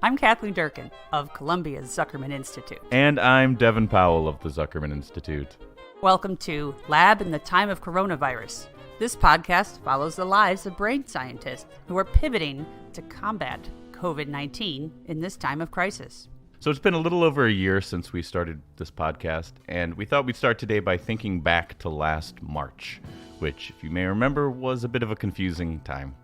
I'm Kathleen Durkin of Columbia's Zuckerman Institute. And I'm Devin Powell of the Zuckerman Institute. Welcome to Lab in the Time of Coronavirus. This podcast follows the lives of brain scientists who are pivoting to combat COVID-19 in this time of crisis. So it's been a little over a year since we started this podcast, and we thought we'd start today by thinking back to last March, which, if you may remember, was a bit of a confusing time.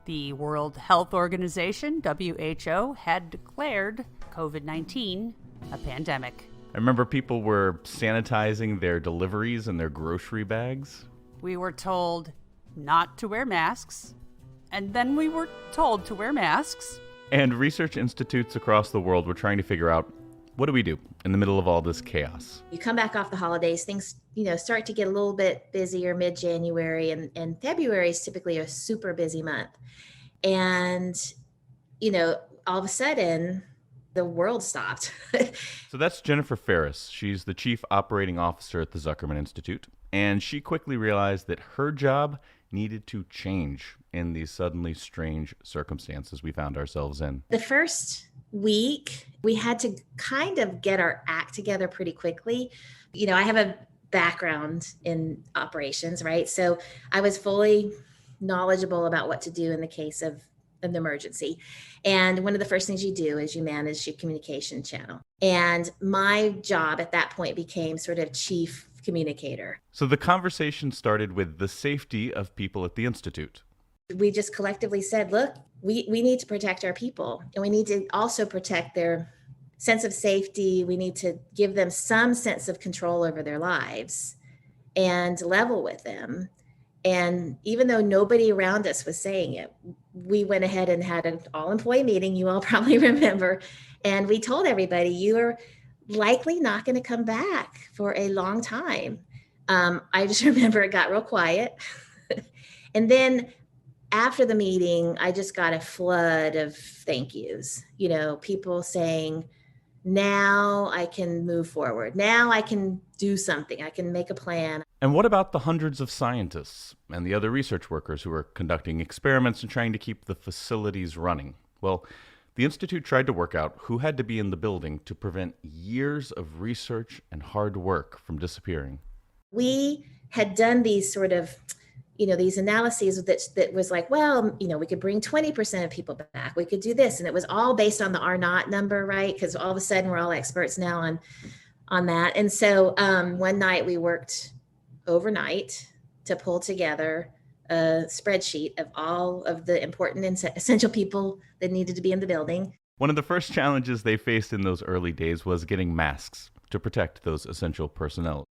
The World Health Organization, WHO, had declared COVID-19 a pandemic. I remember people were sanitizing their deliveries and their grocery bags. We were told not to wear masks, and then we were told to wear masks. And research institutes across the world were trying to figure out, what do we do in the middle of all this chaos? You come back off the holidays, things, start to get a little bit busier mid-January, and February is typically a super busy month. And, all of a sudden, the world stopped. So that's Jennifer Ferris. She's the chief operating officer at the Zuckerman Institute. And she quickly realized that her job needed to change in these suddenly strange circumstances we found ourselves in. The first week, we had to kind of get our act together pretty quickly. I have a background in operations, right? So I was fully knowledgeable about what to do in the case of an emergency. And one of the first things you do is you manage your communication channel. And my job at that point became sort of chief communicator. So the conversation started with the safety of people at the Institute. We just collectively said, look, we need to protect our people, and we need to also protect their sense of safety. We need to give them some sense of control over their lives and level with them. And even though nobody around us was saying it, we went ahead and had an all-employee meeting, you all probably remember, and we told everybody, you are likely not going to come back for a long time. I just remember it got real quiet. And then after the meeting, I just got a flood of thank yous, people saying, now I can move forward. Now I can do something. I can make a plan. And what about the hundreds of scientists and the other research workers who are conducting experiments and trying to keep the facilities running? Well, the Institute tried to work out who had to be in the building to prevent years of research and hard work from disappearing. We had done these sort of, these analyses that was like, well, we could bring 20% of people back. We could do this. And it was all based on the R naught number, right? Because all of a sudden we're all experts now on that. And so one night we worked overnight to pull together a spreadsheet of all of the important and essential people that needed to be in the building. One of the first challenges they faced in those early days was getting masks to protect those essential personnel.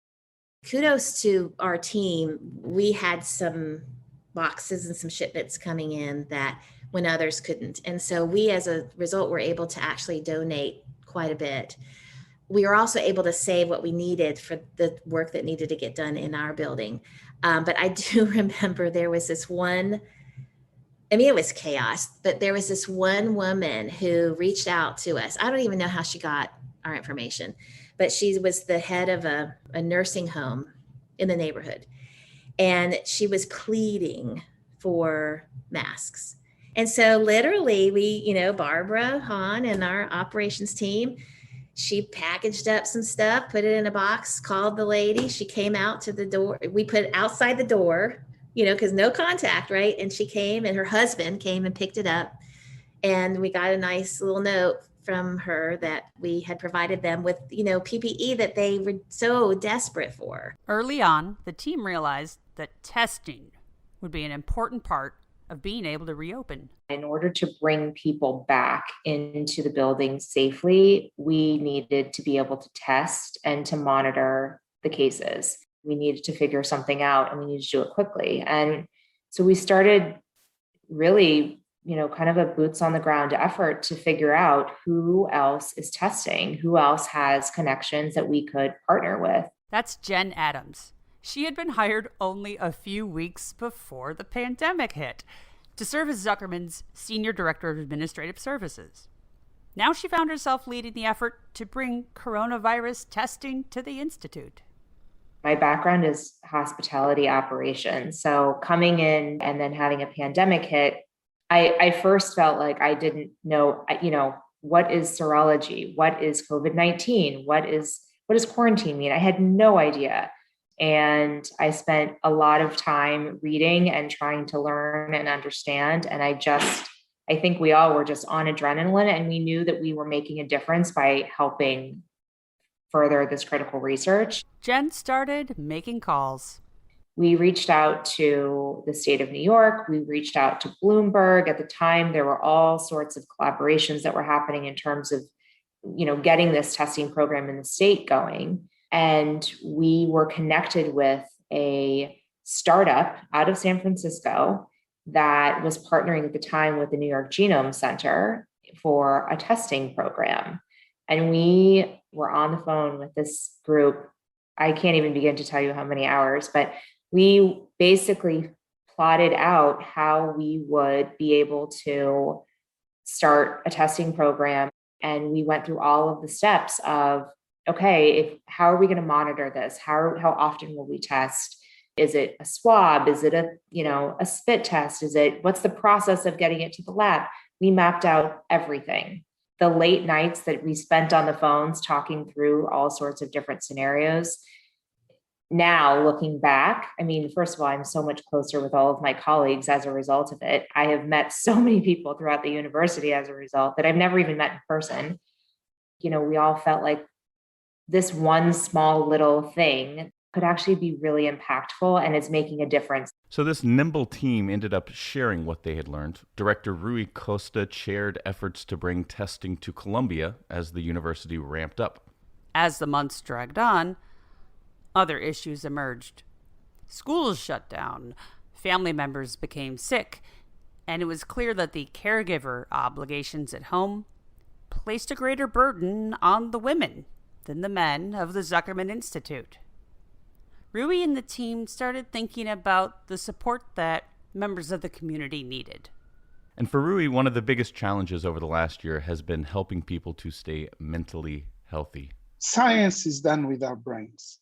Kudos to our team. We had some boxes and some shipments coming in that when others couldn't. And so we, as a result, were able to actually donate quite a bit. We were also able to save what we needed for the work that needed to get done in our building. But I do remember there was this one, it was chaos, but there was this one woman who reached out to us. I don't even know how she got our information, but she was the head of a nursing home in the neighborhood. And she was pleading for masks. And so literally we, Barbara Hahn and our operations team, she packaged up some stuff, put it in a box, called the lady. She came out to the door. We put it outside the door, because no contact, right? And she came, and her husband came and picked it up. And we got a nice little note from her that we had provided them with, PPE that they were so desperate for. Early on, the team realized that testing would be an important part of being able to reopen. In order to bring people back into the building safely, we needed to be able to test and to monitor the cases. We needed to figure something out, and we needed to do it quickly. And so we started really, kind of a boots on the ground effort to figure out who else is testing, who else has connections that we could partner with. That's Jen Adams. She had been hired only a few weeks before the pandemic hit to serve as Zuckerman's Senior Director of Administrative Services. Now she found herself leading the effort to bring coronavirus testing to the Institute. My background is hospitality operations. So coming in and then having a pandemic hit, I first felt like I didn't know, what is serology? What is COVID-19? What does quarantine mean? I had no idea. And I spent a lot of time reading and trying to learn and understand. And I think we all were just on adrenaline, and we knew that we were making a difference by helping further this critical research. Jen started making calls. We reached out to the state of New York. We reached out to Bloomberg. At the time, there were all sorts of collaborations that were happening in terms of, getting this testing program in the state going. And we were connected with a startup out of San Francisco that was partnering at the time with the New York Genome Center for a testing program. And we were on the phone with this group. I can't even begin to tell you how many hours, but we basically plotted out how we would be able to start a testing program. And we went through all of the steps of, okay, how are we going to monitor this? How often will we test? Is it a swab? Is it a spit test? What's the process of getting it to the lab? We mapped out everything. The late nights that we spent on the phones talking through all sorts of different scenarios. Now, looking back, first of all, I'm so much closer with all of my colleagues as a result of it. I have met so many people throughout the university as a result that I've never even met in person. We all felt like this one small little thing could actually be really impactful, and it's making a difference. So this nimble team ended up sharing what they had learned. Director Rui Costa chaired efforts to bring testing to Columbia as the university ramped up. As the months dragged on, other issues emerged. Schools shut down, family members became sick, and it was clear that the caregiver obligations at home placed a greater burden on the women than the men of the Zuckerman Institute. Rui and the team started thinking about the support that members of the community needed. And for Rui, one of the biggest challenges over the last year has been helping people to stay mentally healthy. Science is done with our brains.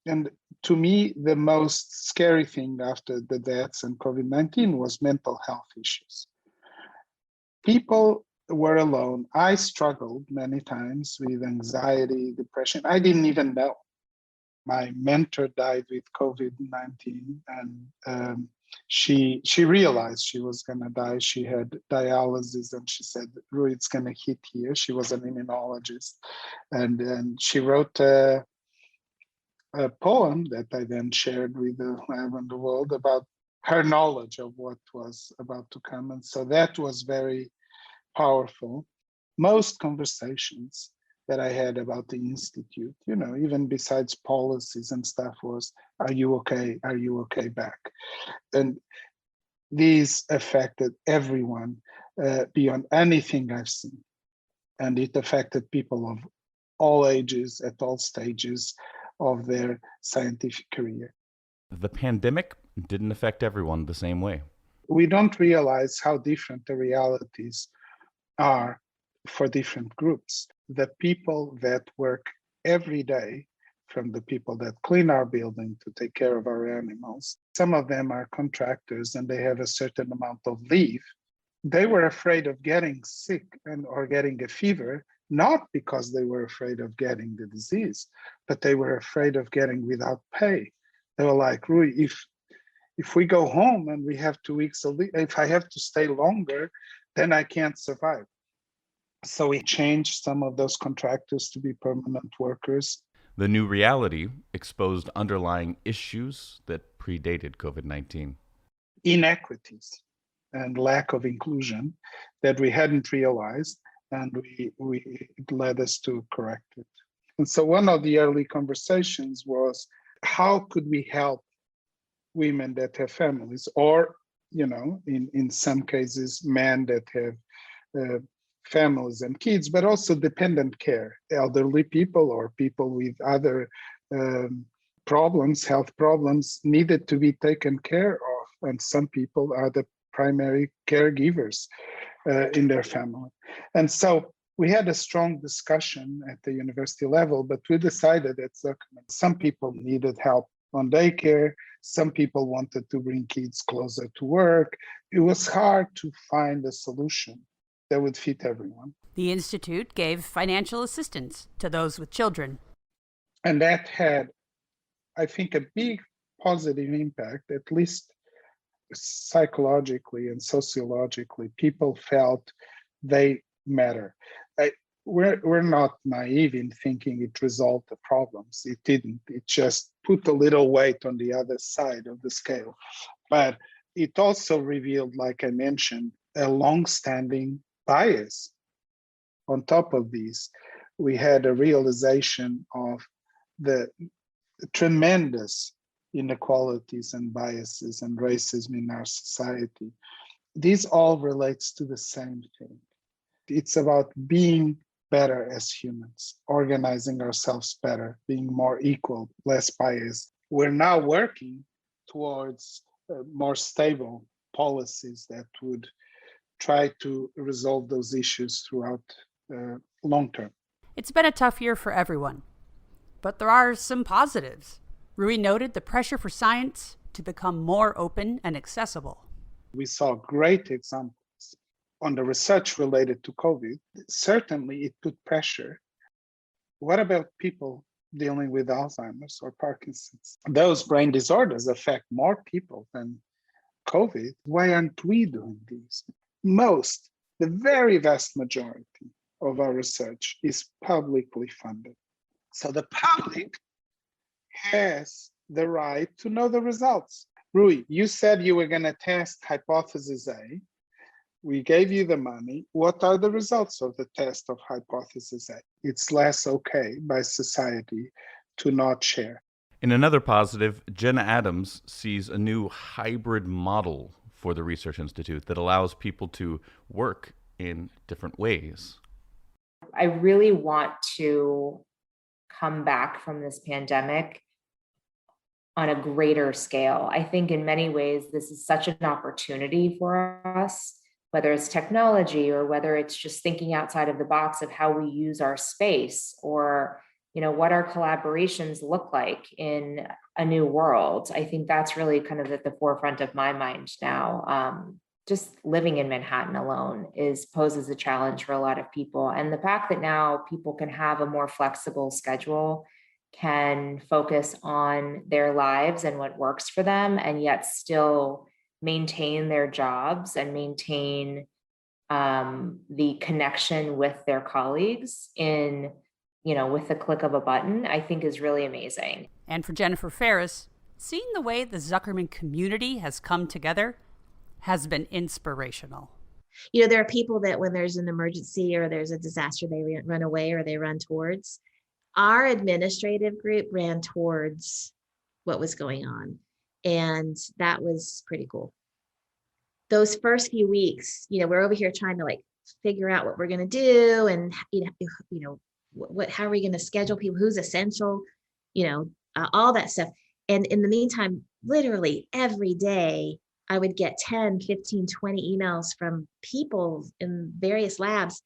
And to me, the most scary thing after the deaths and COVID-19 was mental health issues. People were alone. I struggled many times with anxiety, depression. I didn't even know. My mentor died with COVID-19, and she realized she was going to die. She had dialysis, and she said, "Rui, it's going to hit here." She was an immunologist, and she wrote a poem that I then shared with the lab and the world about her knowledge of what was about to come. And so that was very powerful. Most conversations that I had about the Institute, even besides policies and stuff, was, "Are you okay? Are you okay back?" And these affected everyone beyond anything I've seen. And it affected people of all ages, at all stages of their scientific career. The pandemic didn't affect everyone the same way. We don't realize how different the realities are for different groups. The people that work every day, from the people that clean our building to take care of our animals, some of them are contractors and they have a certain amount of leave. They were afraid of getting sick or getting a fever, not because they were afraid of getting the disease, but they were afraid of getting without pay. They were like, "Rui, if we go home and we have 2 weeks of leave, if I have to stay longer, then I can't survive." So we changed some of those contractors to be permanent workers. The new reality exposed underlying issues that predated COVID-19. Inequities and lack of inclusion that we hadn't realized, and it led us to correct it. And so one of the early conversations was, how could we help women that have families, or, in some cases, men that have families and kids, but also dependent care, elderly people or people with other problems, health problems, needed to be taken care of. And some people are the primary caregivers in their family. And so we had a strong discussion at the university level, but we decided at Zuckerman, some people needed help on daycare, some people wanted to bring kids closer to work. It was hard to find a solution that would fit everyone. The Institute gave financial assistance to those with children. And that had, I think, a big positive impact, at least psychologically and sociologically. People felt they matter. We're not naive in thinking it resolved the problems. It didn't. It just put a little weight on the other side of the scale. But it also revealed, like I mentioned, a long-standing bias. On top of these, we had a realization of the tremendous inequalities and biases and racism in our society. This all relates to the same thing. It's about being better as humans, organizing ourselves better, being more equal, less biased. We're now working towards more stable policies that would try to resolve those issues throughout long term. It's been a tough year for everyone, but there are some positives. Rui noted the pressure for science to become more open and accessible. We saw great examples on the research related to COVID. Certainly, it put pressure. What about people dealing with Alzheimer's or Parkinson's? Those brain disorders affect more people than COVID. Why aren't we doing these? The very vast majority of our research is publicly funded. So the public has the right to know the results. Rui, you said you were going to test hypothesis A. We gave you the money. What are the results of the test of hypothesis A? It's less okay by society to not share. In another positive, Jenna Adams sees a new hybrid model for the Research Institute that allows people to work in different ways. I really want to come back from this pandemic on a greater scale. I think in many ways, this is such an opportunity for us, whether it's technology or whether it's just thinking outside of the box of how we use our space, or what our collaborations look like in a new world. I think that's really kind of at the forefront of my mind now. Just living in Manhattan alone poses a challenge for a lot of people. And the fact that now people can have a more flexible schedule, can focus on their lives and what works for them, and yet still maintain their jobs and maintain the connection with their colleagues with the click of a button, I think is really amazing. And for Jennifer Ferris, seeing the way the Zuckerman community has come together has been inspirational. There are people that when there's an emergency or there's a disaster, they run away or they run towards. Our administrative group ran towards what was going on. And that was pretty cool. Those first few weeks, we're over here trying to figure out what we're going to do. And, how are we going to schedule people, who's essential, all that stuff. And in the meantime, literally every day, I would get 10, 15, 20 emails from people in various labs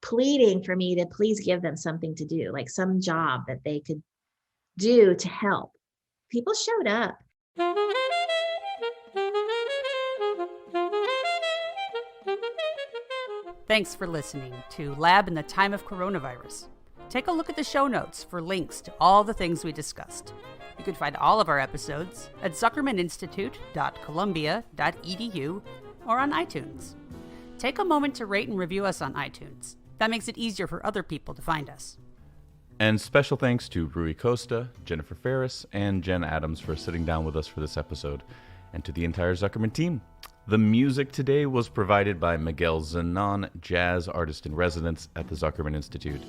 pleading for me to please give them something to do, like some job that they could do to help. People showed up. Thanks for listening to Lab in the Time of Coronavirus. Take a look at the show notes for links to all the things we discussed. You can find all of our episodes at zuckermaninstitute.columbia.edu or on iTunes. Take a moment to rate and review us on iTunes. That makes it easier for other people to find us. And special thanks to Rui Costa, Jennifer Ferris, and Jen Adams for sitting down with us for this episode, and to the entire Zuckerman team. The music today was provided by Miguel Zanon, jazz artist in residence at the Zuckerman Institute.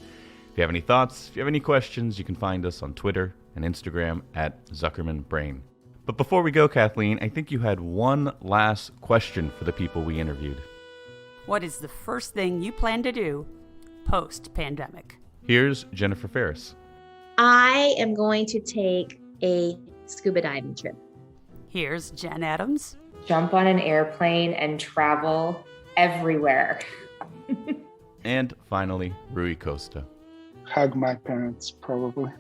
If you have any thoughts, if you have any questions, you can find us on Twitter and Instagram at ZuckermanBrain. But before we go, Kathleen, I think you had one last question for the people we interviewed. What is the first thing you plan to do post-pandemic? Here's Jennifer Ferris. I am going to take a scuba diving trip. Here's Jen Adams. Jump on an airplane and travel everywhere. And finally, Rui Costa. Hug my parents, probably.